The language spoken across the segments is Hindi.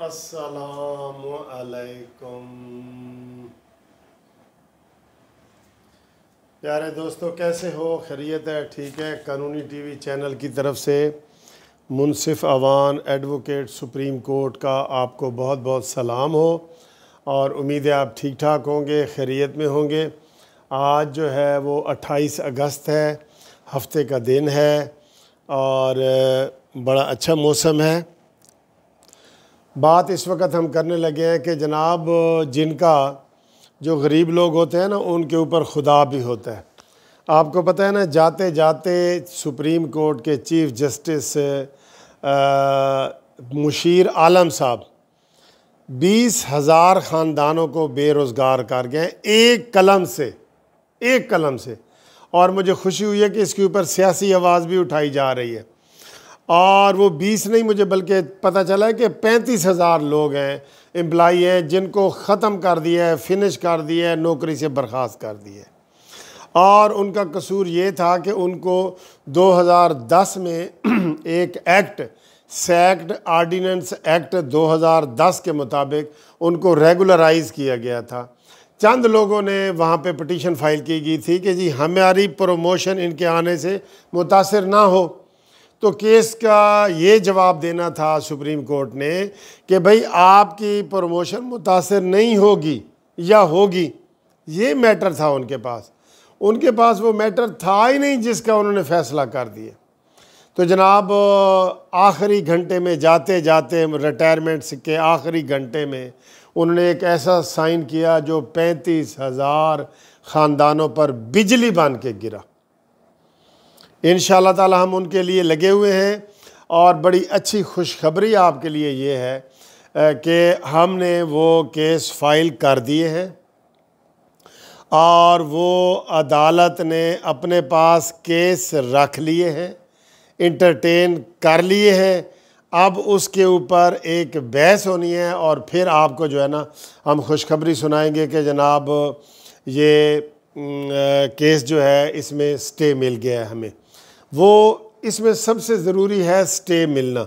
अस्सलामु अलैकुम प्यारे दोस्तों, कैसे हो? खैरियत है? ठीक है। कानूनी टीवी चैनल की तरफ से मुनसिफ अवान एडवोकेट सुप्रीम कोर्ट का आपको बहुत बहुत सलाम हो और उम्मीद है आप ठीक ठाक होंगे, खैरियत में होंगे। आज जो है वो 28 अगस्त है, हफ्ते का दिन है और बड़ा अच्छा मौसम है। बात इस वक्त हम करने लगे हैं कि जनाब जिनका जो गरीब लोग होते हैं ना, उनके ऊपर खुदा भी होता है। आपको पता है ना, जाते जाते सुप्रीम कोर्ट के चीफ जस्टिस मुशीर आलम साहब 20,000 ख़ानदानों को बेरोज़गार कर गए एक कलम से। और मुझे खुशी हुई है कि इसके ऊपर सियासी आवाज़ भी उठाई जा रही है। और वो 20 नहीं, मुझे बल्कि पता चला है कि 35,000 लोग हैं, एम्प्लाई हैं, जिनको ख़त्म कर दिया है, फिनिश कर दिया है, नौकरी से बर्खास्त कर दिया है। और उनका कसूर ये था कि उनको 2010 में एक एक्ट, सैक्ट आर्डिनेंस एक्ट 2010 के मुताबिक उनको रेगुलराइज़ किया गया था। चंद लोगों ने वहाँ पे पिटीशन फाइल की गई थी कि जी हमारी प्रमोशन इनके आने से मुतासिर ना हो। तो केस का ये जवाब देना था सुप्रीम कोर्ट ने कि भाई आपकी प्रमोशन मुतासिर नहीं होगी या होगी, ये मैटर था उनके पास। उनके पास वो मैटर था ही नहीं जिसका उन्होंने फ़ैसला कर दिया। तो जनाब आखिरी घंटे में, जाते जाते रिटायरमेंट के आखिरी घंटे में उन्होंने एक ऐसा साइन किया जो 35,000 ख़ानदानों पर बिजली बन के गिरा। इंशाअल्लाह ताला हम उनके लिए लगे हुए हैं और बड़ी अच्छी खुशखबरी आपके लिए ये है कि हमने वो केस फाइल कर दिए हैं और वो अदालत ने अपने पास केस रख लिए हैं, इंटरटेन कर लिए हैं। अब उसके ऊपर एक बहस होनी है और फिर आपको जो है ना हम खुशखबरी सुनाएंगे कि जनाब ये केस जो है इसमें स्टे मिल गया है हमें। वो इसमें सबसे ज़रूरी है स्टे मिलना,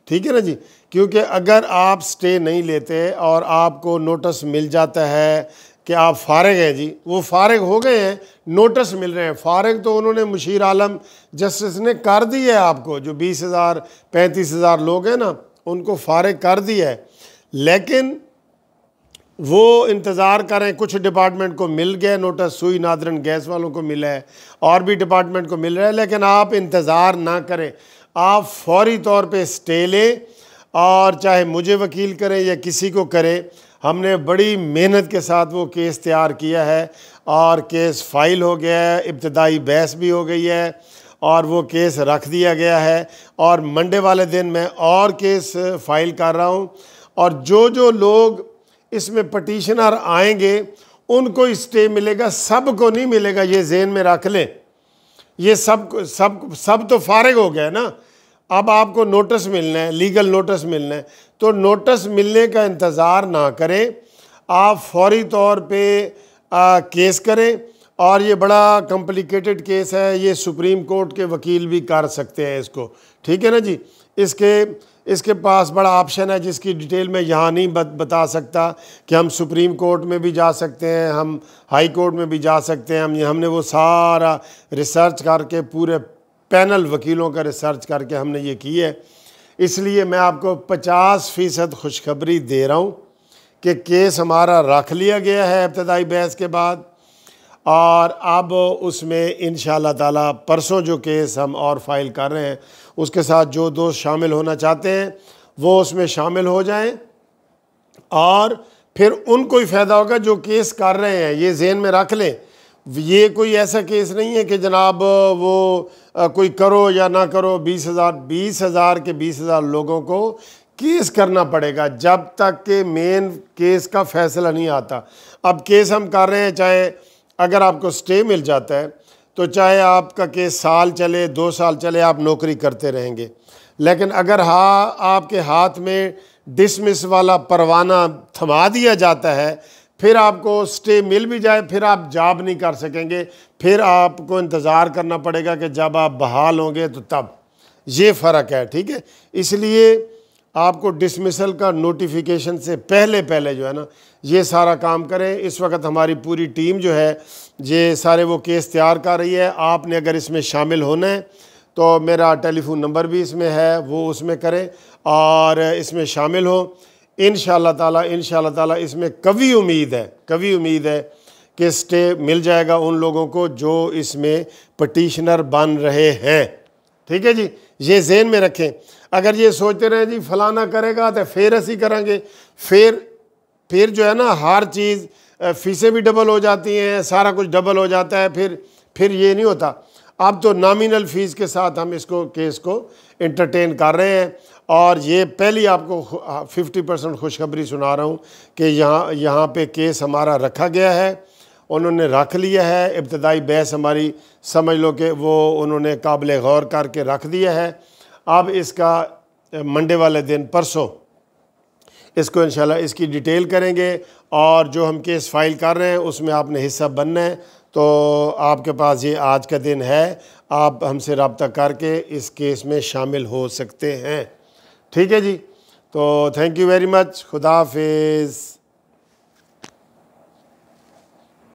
ठीक है ना जी। क्योंकि अगर आप स्टे नहीं लेते और आपको नोटिस मिल जाता है कि आप फारिग हैं जी, वो फारिग हो गए हैं, नोटिस मिल रहे हैं। फारिग तो उन्होंने मुशीर आलम जस्टिस ने कर दी है आपको, जो 20,000 35,000 लोग हैं ना, उनको फारिग कर दिया है। लेकिन वो इंतज़ार करें, कुछ डिपार्टमेंट को मिल गया नोटिस, सुई नादरन गैस वालों को मिला है और भी डिपार्टमेंट को मिल रहा है। लेकिन आप इंतज़ार ना करें, आप फौरी तौर पे स्टे लें और चाहे मुझे वकील करें या किसी को करें। हमने बड़ी मेहनत के साथ वो केस तैयार किया है और केस फाइल हो गया है, इब्तदाई बहस भी हो गई है और वो केस रख दिया गया है। और मंडे वाले दिन मैं और केस फाइल कर रहा हूँ और जो लोग इसमें पटिशनर आएंगे उनको स्टे मिलेगा, सब को नहीं मिलेगा, ये ज़हन में रख लें। ये सब तो फारिग हो गया ना, अब आपको नोटिस मिलना है, लीगल नोटिस मिलना है। तो नोटिस मिलने का इंतज़ार ना करें, आप फौरी तौर पे केस करें। और ये बड़ा कॉम्प्लिकेटेड केस है, ये सुप्रीम कोर्ट के वकील भी कर सकते हैं इसको, ठीक है ना जी। इसके पास बड़ा ऑप्शन है जिसकी डिटेल में यहाँ नहीं बता सकता कि हम सुप्रीम कोर्ट में भी जा सकते हैं, हम हाई कोर्ट में भी जा सकते हैं। हमने वो सारा रिसर्च करके, पूरे पैनल वकीलों का रिसर्च करके हमने ये की है। इसलिए मैं आपको 50% खुशखबरी दे रहा हूँ कि केस हमारा रख लिया गया है इब्तदाई बहस के बाद। और अब उसमें इंशाअल्लाह ताला परसों जो केस हम और फाइल कर रहे हैं, उसके साथ जो दोस्त शामिल होना चाहते हैं वो उसमें शामिल हो जाएं और फिर उनको ही फ़ायदा होगा जो केस कर रहे हैं। ये ज़हन में रख लें, ये कोई ऐसा केस नहीं है कि जनाब वो कोई करो या ना करो। 20,000 के 20,000 लोगों को केस करना पड़ेगा जब तक कि मेन केस का फ़ैसला नहीं आता। अब केस हम कर रहे हैं, चाहे अगर आपको स्टे मिल जाता है तो चाहे आपका केस साल चले, 2 साल चले, आप नौकरी करते रहेंगे। लेकिन अगर आपके हाथ में डिसमिस वाला परवाना थमा दिया जाता है, फिर आपको स्टे मिल भी जाए, फिर आप जॉब नहीं कर सकेंगे, फिर आपको इंतज़ार करना पड़ेगा कि जब आप बहाल होंगे तो तब। ये फ़र्क है, ठीक है। इसलिए आपको डिसमिसल का नोटिफिकेशन से पहले पहले जो है ना ये सारा काम करें। इस वक्त हमारी पूरी टीम जो है ये सारे वो केस तैयार कर रही है। आपने अगर इसमें शामिल होना है तो मेरा टेलीफोन नंबर भी इसमें है, वो उसमें करें और इसमें शामिल हो। इंशाअल्लाह ताला इसमें कभी उम्मीद है कि स्टे मिल जाएगा उन लोगों को जो इसमें पटिशनर बन रहे हैं। ठीक है जी, ये ज़हन में रखें। अगर ये सोचते रहे जी फलाना करेगा तो फिर ऐसी करेंगे, फिर जो है ना हर चीज़ फीसें भी डबल हो जाती हैं, सारा कुछ डबल हो जाता है, फिर ये नहीं होता। अब तो नॉमिनल फ़ीस के साथ हम इसको केस को एंटरटेन कर रहे हैं। और ये पहली आपको 50% खुशखबरी सुना रहा हूँ कि यहाँ पे केस हमारा रखा गया है, उन्होंने रख लिया है। इब्तदाई बहस हमारी समझ लो कि वो उन्होंने काबिल गौर करके रख दिया है। अब इसका मंडे वाले दिन परसों इसको इंशाल्लाह इसकी डिटेल करेंगे और जो हम केस फाइल कर रहे हैं उसमें आपने हिस्सा बनना है। तो आपके पास ये आज का दिन है, आप हमसे रब्ता करके इस केस में शामिल हो सकते हैं। ठीक है जी, तो थैंक यू वेरी मच। खुदा हाफिज़।